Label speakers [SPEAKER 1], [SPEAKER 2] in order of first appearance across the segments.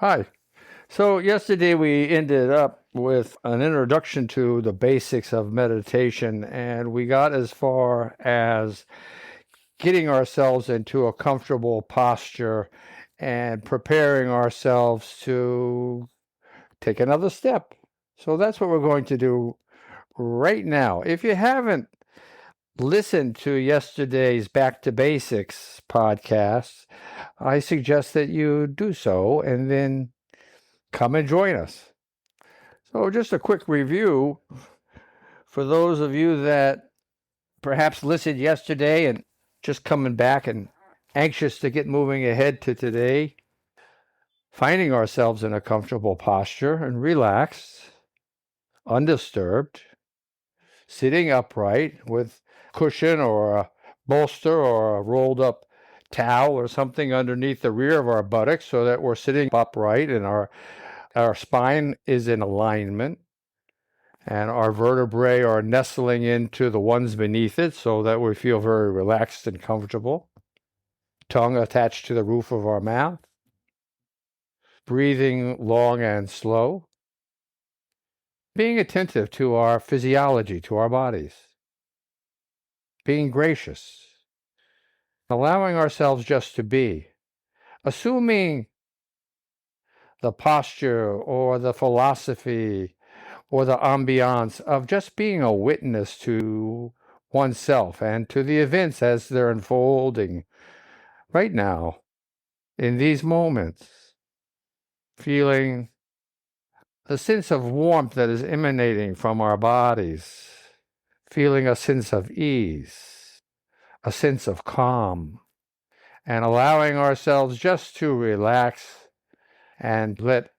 [SPEAKER 1] Hi. So yesterday we ended up with an introduction to the basics of meditation, and we got as far as getting ourselves into a comfortable posture and preparing ourselves to take another step. So that's what we're going to do right now. If you haven't listened to yesterday's Back to Basics podcast, I suggest that you do so and then come and join us. So, just a quick review for those of you that perhaps listened yesterday and just coming back and anxious to get moving ahead to today. Finding ourselves in a comfortable posture and relaxed, undisturbed, sitting upright with cushion or a bolster or a rolled up towel or something underneath the rear of our buttocks so that we're sitting upright and our spine is in alignment. And our vertebrae are nestling into the ones beneath it so that we feel very relaxed and comfortable. Tongue attached to the roof of our mouth. Breathing long and slow. Being attentive to our physiology, to our bodies. Being gracious. Allowing ourselves just to be. Assuming the posture or the philosophy or the ambiance of just being a witness to oneself and to the events as they're unfolding right now, in these moments, feeling a sense of warmth that is emanating from our bodies, feeling a sense of ease, a sense of calm, and allowing ourselves just to relax and let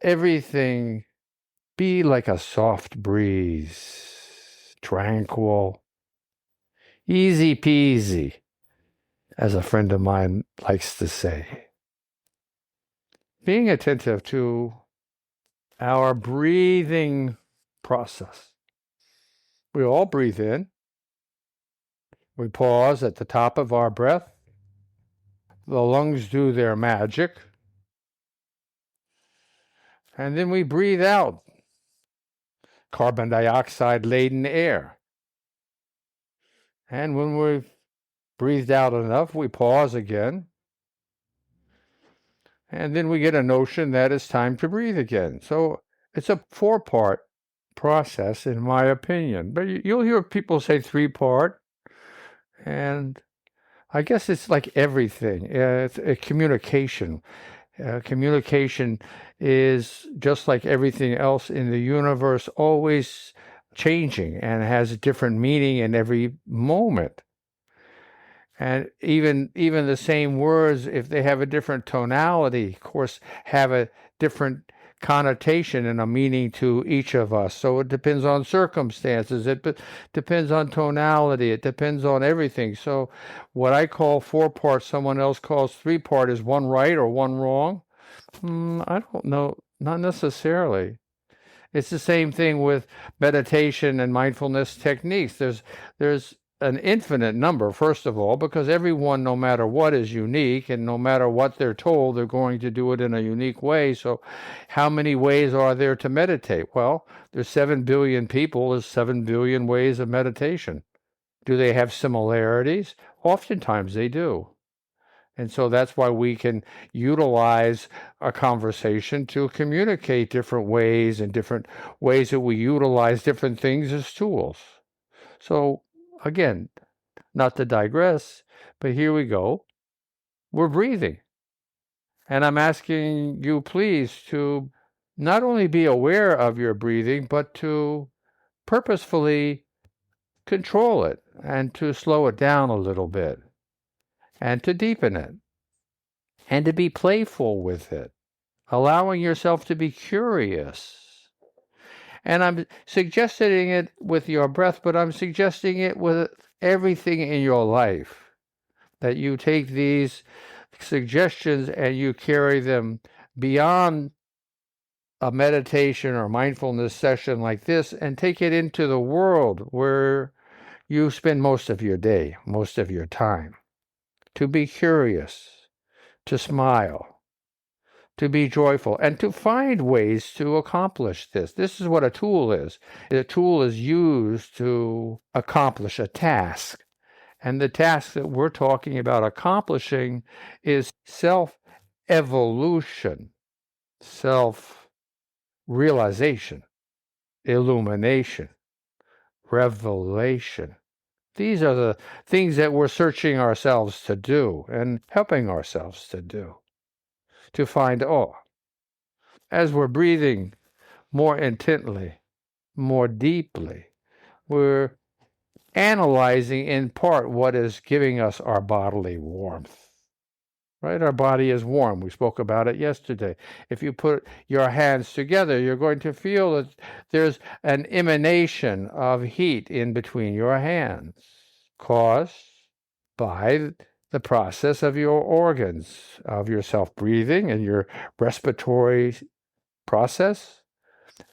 [SPEAKER 1] everything be like a soft breeze, tranquil, easy peasy, as a friend of mine likes to say. Being attentive to our breathing process. We all breathe in. We pause at the top of our breath. The lungs do their magic. And then we breathe out carbon dioxide laden air. And when we've breathed out enough, we pause again. And then we get a notion that it's time to breathe again. So it's a 4-part process, in my opinion. But you'll hear people say 3-part. And I guess it's like everything. It's a communication. Communication is just like everything else in the universe, always changing and has a different meaning in every moment. And even the same words, if they have a different tonality, of course, have a different connotation and a meaning to each of us. So it depends on circumstances. It depends on tonality. It depends on everything. So what I call 4-part, someone else calls 3-part. Is one right or one wrong? I don't know. Not necessarily. It's the same thing with meditation and mindfulness techniques. There's an infinite number, first of all, because everyone, no matter what, is unique, and no matter what they're told, they're going to do it in a unique way. So how many ways are there to meditate? Well, there's 7 billion people, there's 7 billion ways of meditation. Do they have similarities? Oftentimes they do. And so that's why we can utilize a conversation to communicate different ways and different ways that we utilize different things as tools. So again, not to digress, but here we go. We're breathing. And I'm asking you, please, to not only be aware of your breathing, but to purposefully control it and to slow it down a little bit and to deepen it and to be playful with it, allowing yourself to be curious. And I'm suggesting it with your breath, but I'm suggesting it with everything in your life, that you take these suggestions and you carry them beyond a meditation or mindfulness session like this and take it into the world where you spend most of your day, most of your time. To be curious, to smile, to be joyful, and to find ways to accomplish this. This is what a tool is. A tool is used to accomplish a task. And the task that we're talking about accomplishing is self-evolution, self-realization, illumination, revelation. These are the things that we're searching ourselves to do and helping ourselves to do, to find awe. As we're breathing more intently, more deeply, we're analyzing in part what is giving us our bodily warmth. Right? Our body is warm. We spoke about it yesterday. If you put your hands together, you're going to feel that there's an emanation of heat in between your hands, caused by the process of your organs, of your self-breathing and your respiratory process,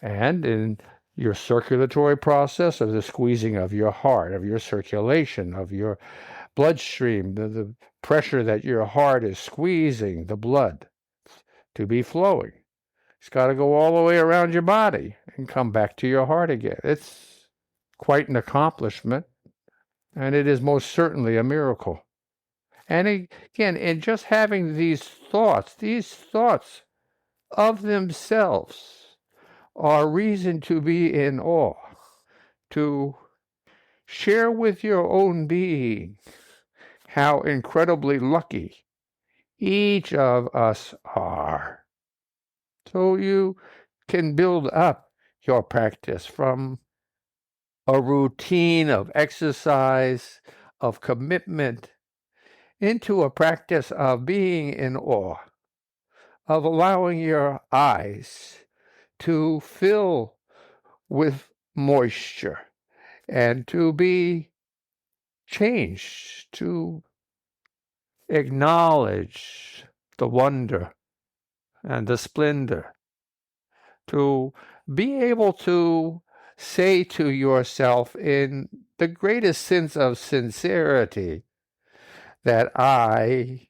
[SPEAKER 1] and in your circulatory process of the squeezing of your heart, of your circulation, of your bloodstream, the pressure that your heart is squeezing the blood to be flowing. It's got to go all the way around your body and come back to your heart again. It's quite an accomplishment, and it is most certainly a miracle. And again, in just having these thoughts of themselves are reason to be in awe, to share with your own being how incredibly lucky each of us are. So you can build up your practice from a routine of exercise, of commitment, into a practice of being in awe, of allowing your eyes to fill with moisture and to be changed, to acknowledge the wonder and the splendor, to be able to say to yourself in the greatest sense of sincerity that I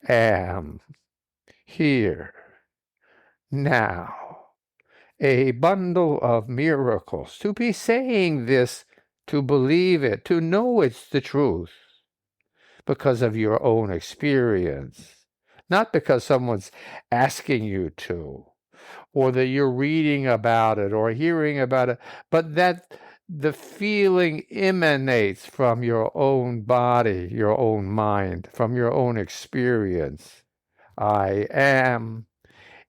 [SPEAKER 1] am here now, a bundle of miracles. To be saying this, to believe it, to know it's the truth because of your own experience, not because someone's asking you to, or that you're reading about it or hearing about it, but that the feeling emanates from your own body, your own mind, from your own experience. I am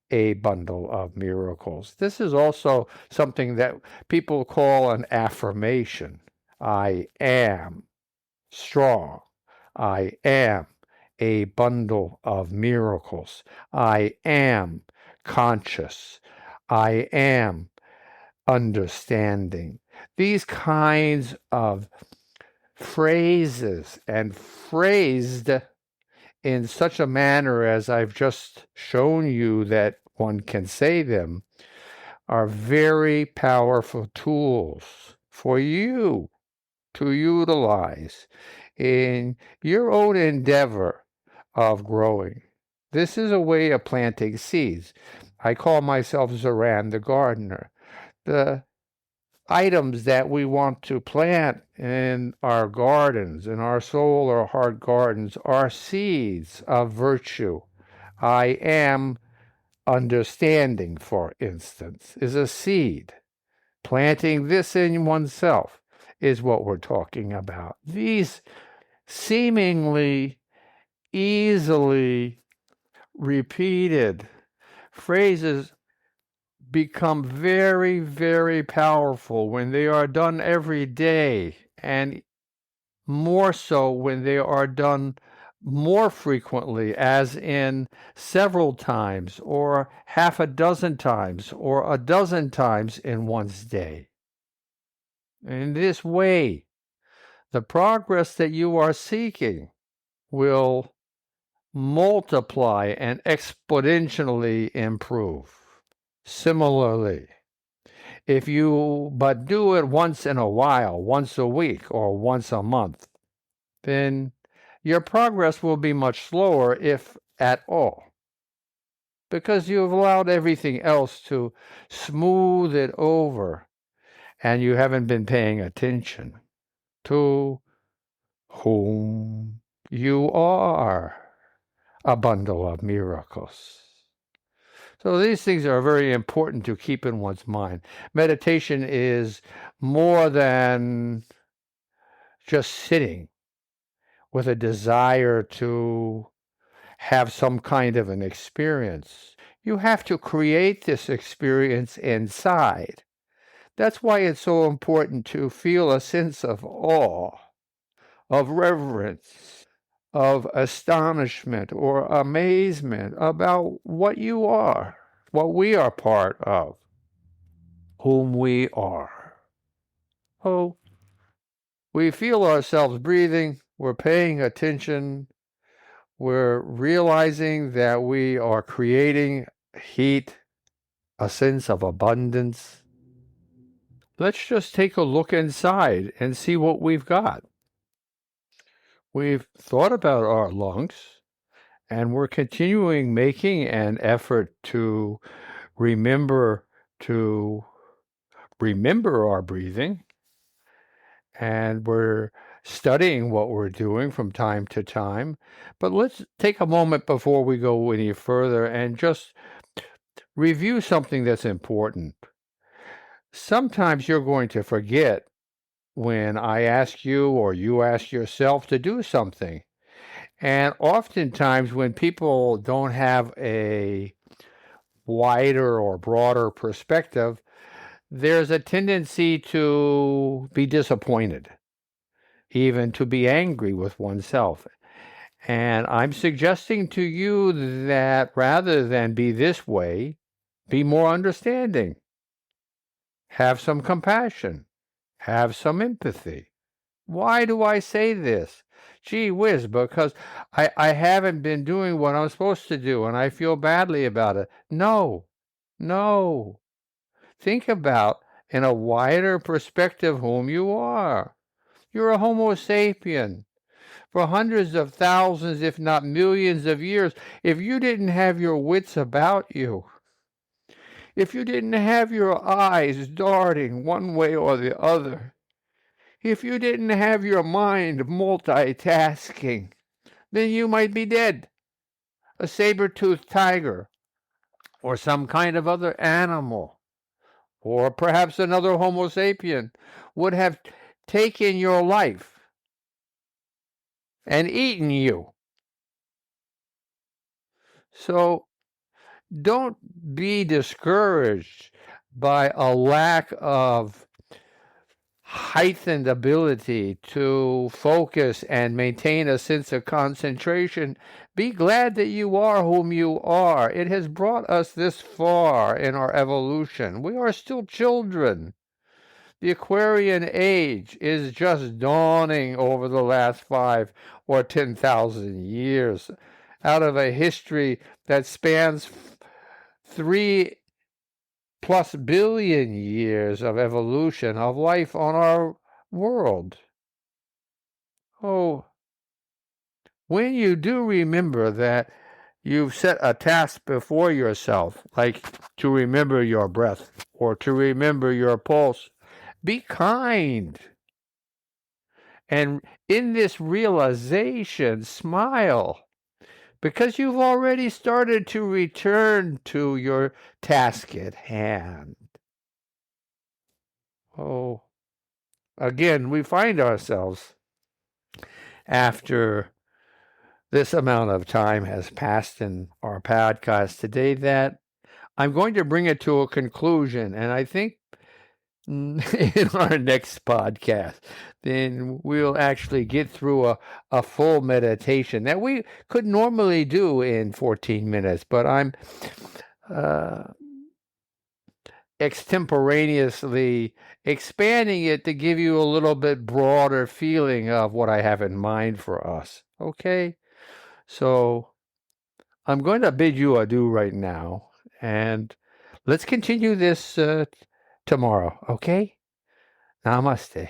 [SPEAKER 1] a bundle of miracles. This is also something that people call an affirmation. I am strong. I am a bundle of miracles. I am conscious. I am understanding. These kinds of phrases, and phrased in such a manner as I've just shown you that one can say them, are very powerful tools for you to utilize in your own endeavor of growing. This is a way of planting seeds. I call myself Zoran the gardener. The items that we want to plant in our gardens, in our soul or heart gardens, are seeds of virtue. I am understanding, for instance, is a seed. Planting this in oneself is what we're talking about. These seemingly easily repeated phrases become very, very powerful when they are done every day, and more so when they are done more frequently, as in several times, or half a dozen times, or a dozen times in one's day. In this way, the progress that you are seeking will multiply and exponentially improve. Similarly, if you but do it once in a while, once a week or once a month, then your progress will be much slower, if at all. because you've allowed everything else to smooth it over, and you haven't been paying attention to whom you are, a bundle of miracles. So these things are very important to keep in one's mind. Meditation is more than just sitting with a desire to have some kind of an experience. You have to create this experience inside. That's why it's so important to feel a sense of awe, of reverence, of astonishment or amazement about what you are, what we are part of, whom we are. Oh, we feel ourselves breathing, we're paying attention, we're realizing that we are creating heat, a sense of abundance. Let's just take a look inside and see what we've got. We've thought about our lungs, and we're continuing making an effort to remember our breathing, and we're studying what we're doing from time to time. But let's take a moment before we go any further and just review something that's important. Sometimes you're going to forget when I ask you or you ask yourself to do something. And oftentimes when people don't have a wider or broader perspective, there's a tendency to be disappointed, even to be angry with oneself. And I'm suggesting to you that rather than be this way, be more understanding. Have some compassion. Have some empathy. Why do I say this? Gee whiz, because I haven't been doing what I'm supposed to do and I feel badly about it. No. Think about, in a wider perspective, whom you are. You're a Homo sapien. For hundreds of thousands, if not millions of years, if you didn't have your wits about you, if you didn't have your eyes darting one way or the other, if you didn't have your mind multitasking, then you might be dead. A saber-toothed tiger, or some kind of other animal, or perhaps another Homo sapien, would have taken your life and eaten you. So don't be discouraged by a lack of heightened ability to focus and maintain a sense of concentration. Be glad that you are whom you are. It has brought us this far in our evolution. We are still children. The Aquarian age is just dawning over the last 5 or 10,000 years out of a history that spans 3+ billion years of evolution of life on our world. Oh, when you do remember that you've set a task before yourself, like to remember your breath or to remember your pulse, be kind. And in this realization, smile, because you've already started to return to your task at hand. Oh, again, we find ourselves, after this amount of time has passed in our podcast today, that I'm going to bring it to a conclusion. And I think in our next podcast, then we'll actually get through a full meditation that we could normally do in 14 minutes. But I'm extemporaneously expanding it to give you a little bit broader feeling of what I have in mind for us. Okay? So I'm going to bid you adieu right now, and let's continue this tomorrow, okay? Namaste.